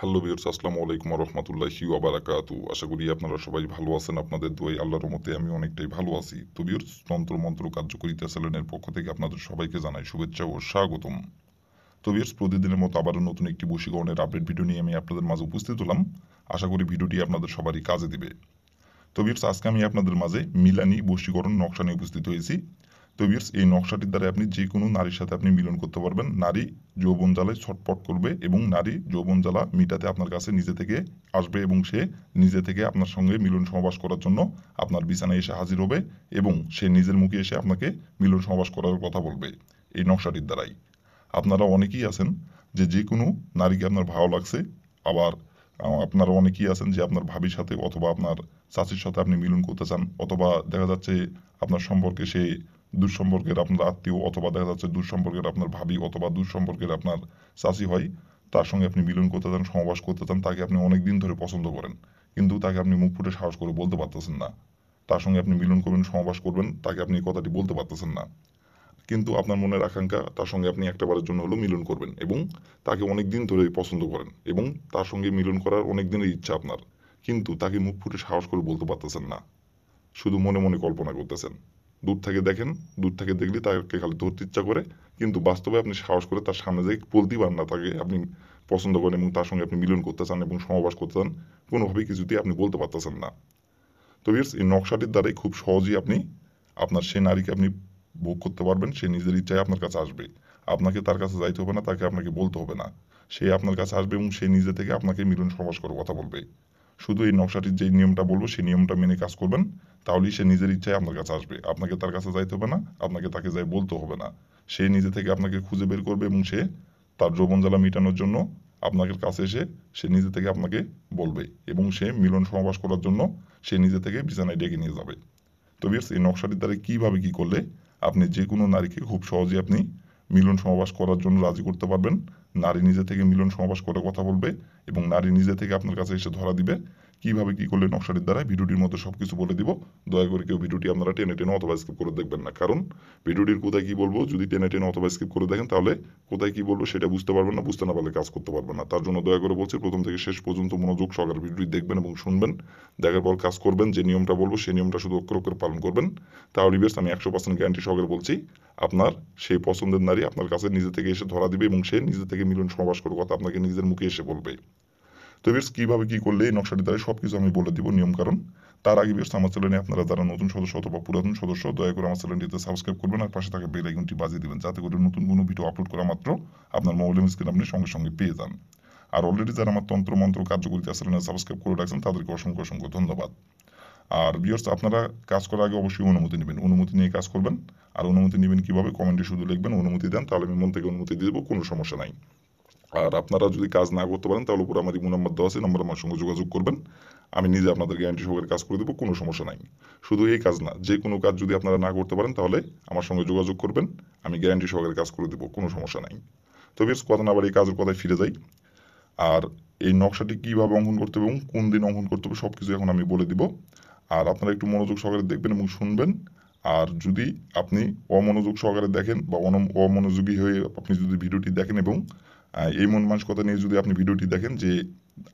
Hello viewers, আসসালামু আলাইকুম ওয়া রাহমাতুল্লাহি ওয়া বারাকাতুহু। আশা করি আপনারা সবাই ভালো আছেন। আপনাদের দোয়ায় আল্লাহর রহমতে আমি অনেকটাই ভালো আছি। তো ভিউয়ার্স, তন্ত্র মন্ত্র কার্যকরিতা চ্যানেলের পক্ষ থেকে আপনাদের সবাইকে জানাই শুভেচ্ছা ও স্বাগতম। তো ভিউয়ার্স, প্রতিদিনের মতো আবারও নতুন একটি বশীকরণের আপডেট ভিডিও নিয়ে আমি আপনাদের মাঝে উপস্থিত হলাম। আশা করি ভিডিওটি আপনাদের সবারই কাজে দিবে। তো ভিউয়ার্স, আজকে আমি আপনাদের মাঝে মিলানি বশীকরণ নকশা নিয়ে উপস্থিত হয়েছি। তো ভিউয়ার্স, এই নকশাটির দ্বারা আপনি যে কোনো নারীর সাথে আপনি মিলন করতে পারবেন। নারী যৌবন জ্বালায় ছটফট করবে এবং নারী যৌবন জ্বালা মিটাতে আপনার কাছে নিজে থেকে আসবে এবং সে নিজে থেকে আপনার সঙ্গে মিলন সহবাস করার জন্য আপনার বিছানায় এসে হাজির হবে এবং সে নিজের মুখে এসে আপনাকে মিলন সহবাস করার কথা বলবে এই নকশাটির দ্বারাই। আপনারা অনেকেই আছেন যে যে কোনো নারীকে আপনার ভালো লাগছে, আবার আপনারা অনেকেই আছেন যে আপনার ভাবির সাথে অথবা আপনার চাচির সাথে আপনি মিলন করতে চান, অথবা দেখা যাচ্ছে আপনার সম্পর্কে সে দুঃসম্পর্কের আপনার আত্মীয়, অথবা দেখা যাচ্ছে দুঃসম্পর্কের আপনার ভাবি, অথবা দুঃসম্পর্কের আপনার চাচি হয়, তার সঙ্গে আপনি মিলন করতে চান, সহবাস করতে চান, তাকে আপনি অনেক দিন ধরে পছন্দ করেন, কিন্তু তাকে আপনি মুখ ফুটে সাহস করে বলতে পারতেছেন না। তার সঙ্গে আপনি মিলন করবেন, সহবাস করবেন, তাকে আপনি এই কথাটি বলতে পারতেছেন না, কিন্তু আপনার মনের আকাঙ্ক্ষা তার সঙ্গে আপনি একটাবারের জন্য হলেও মিলন করবেন এবং তাকে অনেক দিন ধরে পছন্দ করেন এবং তার সঙ্গে মিলন করার অনেক দিনের ইচ্ছা আপনার, কিন্তু তাকে মুখ ফুটে সাহস করে বলতে পারতেছেন না, শুধু মনে মনে কল্পনা করতেছেন। দূর থেকে দেখেন, দূর থেকে দেখলে তাকে খালি ধরতে ইচ্ছা করে, কিন্তু বাস্তবে আপনি সাহস করে তার সামনে যেয়ে বলতেই পারেন না তাকে আপনি পছন্দ করেন এবং তার সঙ্গে আপনি মিলন করতে চান এবং সহবাস করতে চান, কোনোভাবেই কিছুতেই আপনি বলতে পারতেছেন না। তো ভিউয়ার্স, এই নকশাটির দ্বারাই খুব সহজেই আপনি আপনার সে নারীকে আপনি ভোগ করতে পারবেন। সে নিজের ইচ্ছায় আপনার কাছে আসবে, আপনাকে তার কাছে যাইতে হবে না, তাকে আপনাকে বলতে হবে না। সে আপনার কাছে আসবে এবং সে নিজে থেকে আপনাকে মিলন সহবাস করার কথা বলবে। শুধু এই নকশাটির যে নিয়মটা বলবো সেই নিয়মটা মেনে কাজ করবেন, তাহলেই সে নিজের ইচ্ছায় আপনার কাছে আসবে। আপনাকে তার কাছে যাইতে হবে না, আপনাকে তাকে যাই বলতে হবে না। সে নিজে থেকে আপনাকে খুঁজে বের করবে এবং সে তার যৌবন জ্বালা মেটানোর জন্য আপনার কাছে এসে সে নিজে থেকে আপনাকে বলবে এবং সে মিলন সহবাস করার জন্য সে নিজে থেকে বিছানায় ডেকে নিয়ে যাবে। তো ভিউয়ার্স, এই নকশাটির দ্বারা কীভাবে কী করলে আপনি যে কোনো নারীকে খুব সহজেই আপনি মিলন সহবাস করার জন্য রাজি করতে পারবেন। নারী নিজে থেকে মিলন সহবাস করে কথা বলবে এবং নারী নিজে থেকে আপনার কাছে এসে ধরা দিবে। কীভাবে কী করলে নকশাটির দ্বারা ভিডিওটির মধ্যে সব কিছু বলে দিব। দয়া করে কেউ ভিডিওটি আপনারা টেনে টেনে অথবা স্কিপ করে দেখবেন না, কারণ ভিডিওটির কোথায় কী বলবো যদি টেনে টেনে অথবা স্কিপ করে দেখেন তাহলে কোথায় কী বলবো সেটা বুঝতে পারবেন না, বুঝতে না পারলে কাজ করতে পারবেন না। তার জন্য দয়া করে বলছি প্রথম থেকে শেষ পর্যন্ত মনোযোগ সহকারে ভিডিওটি দেখবেন এবং শুনবেন। দেখার পর কাজ করবেন, যে নিয়মটা বলবো সেই নিয়মটা শুধু অক্ষর অক্ষর পালন করবেন। তাহলে ভিউয়ার্স, আমি 100% গ্যারান্টি সহকারে বলছি আপনার সেই পছন্দের নারী আপনার কাছে নিজে থেকে এসে ধরা দিবে এবং সে নিজে থেকে মিলন সহবাস করার কথা আপনাকে নিজের মুখে এসে বলবে। তো ভিউয়ার্স, কীভাবে কী করলে এই নকশাটি দ্বারা সব কিছু আমি বলে দিব নিয়ম কারণ। তার আগে ভিউয়ার্স, আমার চ্যানেলে আপনারা যারা নতুন সদস্য অথবা পুরাতন সদস্য, দয়া করে আমার চ্যানেলটিতে সাবস্ক্রাইব করবেন আর পাশে থাকা বেল আইকনটি বাজিয়ে দিবেন, যাতে করে নতুন কোনো ভিডিও আপলোড করা মাত্র আপনার মোবাইলের স্ক্রিনে আপনি সঙ্গে সঙ্গে পেয়ে যান। আর অলরেডি যারা আমার তন্ত্র মন্ত্র কার্যকরিতা চ্যানেলে সাবস্ক্রাইব করে রাখছেন তাদেরকে অসংখ্য অসংখ্য ধন্যবাদ। আর ভিউয়ার্স, আপনারা কাজ করার আগে অবশ্যই অনুমতি নেবেন, অনুমতি নিয়ে কাজ করবেন। আর অনুমতি নেবেন কীভাবে, কমেন্টে শুধু লিখবেন অনুমতি দেন, তাহলে আমি মন থেকে অনুমতি দিয়ে দেবো, কোনো সমস্যা নাই। আর আপনারা যদি কাজ না করতে পারেন তাহলে উপরে আমার ইমো নাম্বার দেওয়া আছে, নাম্বারে আমার সঙ্গে যোগাযোগ করবেন। আমি নিজে আপনাদের গ্যারান্টি সহকারে কাজ করে দেবো, কোনো সমস্যা নাই। শুধু এই কাজ না, যে কোনো কাজ যদি আপনারা না করতে পারেন তাহলে আমার সঙ্গে যোগাযোগ করবেন, আমি গ্যারান্টি সহকারে কাজ করে দেবো, কোনো সমস্যা নাই। তো ভিউয়ার্স, কথা না আবার এই কাজের কথায় ফিরে যাই। আর এই নকশাটি কীভাবে অঙ্কন করতে হবে এবং কোন দিন অঙ্কন করতে হবে সব কিছু এখন আমি বলে দিব। আর আপনারা একটু মনোযোগ সহকারে দেখবেন এবং শুনবেন। আর যদি আপনি অমনোযোগ সহকারে দেখেন বা অমনোযোগী হয়ে আপনি যদি ভিডিওটি দেখেন এবং এই মন মানসিকতা নিয়ে যদি আপনি ভিডিওটি দেখেন যে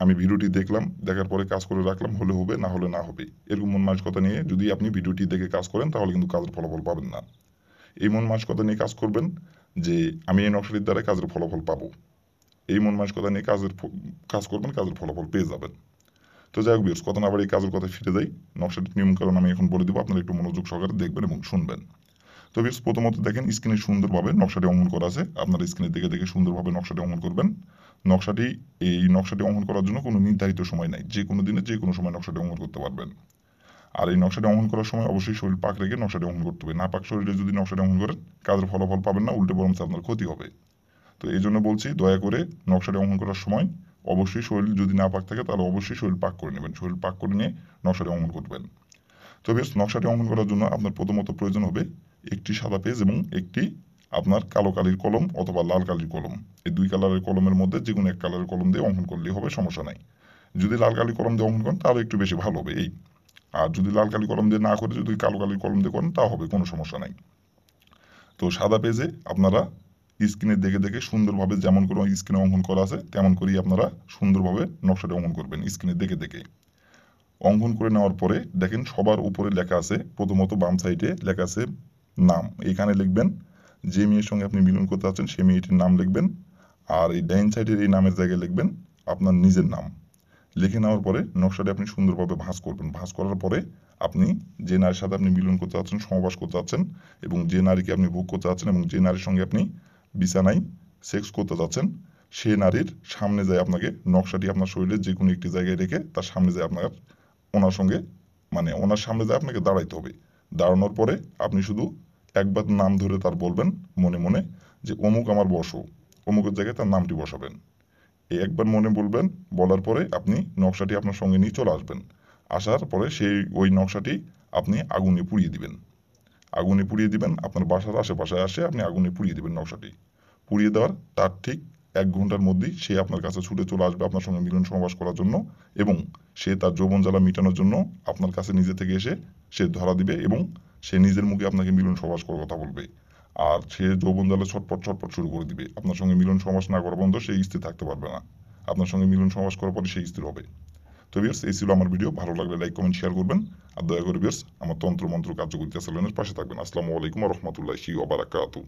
আমি ভিডিওটি দেখলাম, দেখার পরে কাজ করে রাখলাম, হলে হবে না হলে না হবে, এরকম মন মানসিকতা নিয়ে যদি আপনি ভিডিওটি দেখে কাজ করেন তাহলে কিন্তু কাজের ফলাফল পাবেন না। এই মন মানসিকতা নিয়ে কাজ করবেন যে আমি এই নকশাটির দ্বারা কাজের ফলাফল পাবো, এই মন মানসিকতা নিয়ে কাজ করবেন, কাজের ফলাফল পেয়ে যাবেন। তো যাই হোক ভিউয়ার্স, কথা না আবার এই কাজের কথা ফিরে যাই। নকশাটির নিয়ম কারণ আমি এখন বলে দেবো, আপনারা একটু মনোযোগ সহকারে দেখবেন এবং শুনবেন। তো ভিউয়ার্স, প্রথমত দেখেন স্ক্রিনে সুন্দরভাবে নকশাটি অঙ্কন করা আছে, আপনারা স্ক্রিনে দেখে দেখে সুন্দরভাবে নকশাটি অঙ্কন করবেন। নকশাটি অঙ্কন করার জন্য কোনো নির্ধারিত সময় নাই, যে কোনো দিনে যে কোনো সময় নকশাটি অঙ্কন করতে পারবেন। আর এই নকশাটি অঙ্কন করার সময় অবশ্যই শরীর পাক রেখে নকশাটি অঙ্কন করতে হবে, না পাক শরীরে যদি নকশাটি অঙ্কন করেন কাজের ফলাফল পাবেন না, উল্টে বরং আপনার ক্ষতি হবে। তো এই জন্য বলছি, দয়া করে নকশাটি অঙ্কন করার সময় অবশ্যই শরীর যদি না পাক থাকে তাহলে অবশ্যই শরীর পাক করে নেবেন, শরীর পাক করে নিয়ে নকশাটি অঙ্কন করবেন। তো বেশ, নকশাটি অঙ্কন করার জন্য আপনার প্রথমত প্রয়োজন হবে একটি সাদা পেজ এবং একটি আপনার কালো কালির কলম অথবা লাল কালির কলম। এই দুই কালারের কলমের মধ্যে যে কোনো এক কালারের কলম দিয়ে অঙ্কন করলেই হবে, সমস্যা নাই। যদি লাল কালি কলম দিয়ে অঙ্কন করেন তাহলে একটু বেশি ভালো হবে এই। আর যদি লাল কালি কলম দিয়ে না করে যদি কালো কালির কলম দিয়ে করেন তাও হবে, কোনো সমস্যা নাই। তো সাদা পেজে আপনারা স্ক্রিনে দেখে দেখে সুন্দরভাবে যেমন করে স্ক্রিনে অঙ্কন করা আছে তেমন করেই আপনারা সুন্দরভাবে নকশাটি অঙ্কন করবেন স্ক্রিনে দেখে দেখে। অঙ্কন করে নেওয়ার পরে দেখেন সবার উপরে লেখা আছে, প্রথমত বাম সাইডে লেখা আছে নাম। এখানে লিখবেন যে মেয়ের সঙ্গে আপনি মিলন করতে চাচ্ছেন সেই মেয়েটির নাম লিখবেন। আর এই ডাইন সাইডের এই নামের জায়গায় লিখবেন আপনার নিজের নাম। লিখে নেওয়ার পরে নকশাটি আপনি সুন্দরভাবে ভাঁজ করবেন। ভাঁজ করার পরে আপনি যে নারীর সাথে আপনি মিলন করতে চাচ্ছেন, সহবাস করতে চাচ্ছেন এবং যে নারীকে আপনি ভোগ করতে চাচ্ছেন এবং যে নারীর সঙ্গে আপনি বিছানায় সেক্স করতে চাচ্ছেন সেই নারীর সামনে যায় আপনাকে নকশাটি আপনার শরীরের যে কোনো একটি জায়গায় রেখে তার সামনে যায় আপনার ওনার সঙ্গে ওনার সামনে যায় আপনাকে দাঁড়াইতে হবে। দাঁড়ানোর পরে আপনি শুধু একবার নাম ধরে তার বলবেন মনে মনে যে অমুক আমার বসো, অমুকের জায়গায় তার নামটি বসাবেন। এই একবার মনে বলবেন, বলার পরে আপনি নকশাটি আপনার সঙ্গে নিয়ে চলে আসবেন। আসার পরে সেই ওই নকশাটি আপনি আগুনে পুড়িয়ে দিবেন। আগুনে পুড়িয়ে দিবেন, আপনার বাসার আশেপাশে আসে আপনি আগুনে পুড়িয়ে দিবেন নকশাটি। পুড়িয়ে দেওয়ার তার ঠিক 1 ঘন্টার মধ্যেই সে আপনার কাছে ছুটে চলে আসবে আপনার সঙ্গে মিলন সমাবেশ করার জন্য এবং সে তার যৌবন জ্বালা মিটানোর জন্য আপনার কাছে নিজে থেকে এসে সে ধরা দিবে এবং সে নিজের মুখে আপনাকে মিলন সমাবেশ করার কথা বলবে। আর সে যৌবন জ্বালা ছটপট ছটপট শুরু করে দিবে। আপনার সঙ্গে মিলন সমাবেশ না করা পর্যন্ত সে স্থির থাকতে পারবে না। আপনার সঙ্গে মিলন সমাবেশ করার পরে সে স্থির হবে। তো ভিউয়ার্স, এই ছিল আমার ভিডিও। ভালো লাগলে লাইক কমেন্ট শেয়ার করবেন। আর দয়া করে ভিউয়ার্স আমার তন্ত্র মন্ত্র কার্যকরিতা চ্যানেলের পাশে থাকবেন। আসসালামু আলাইকুম ওয়া রাহমাতুল্লাহি ওয়া বারাকাতুহু।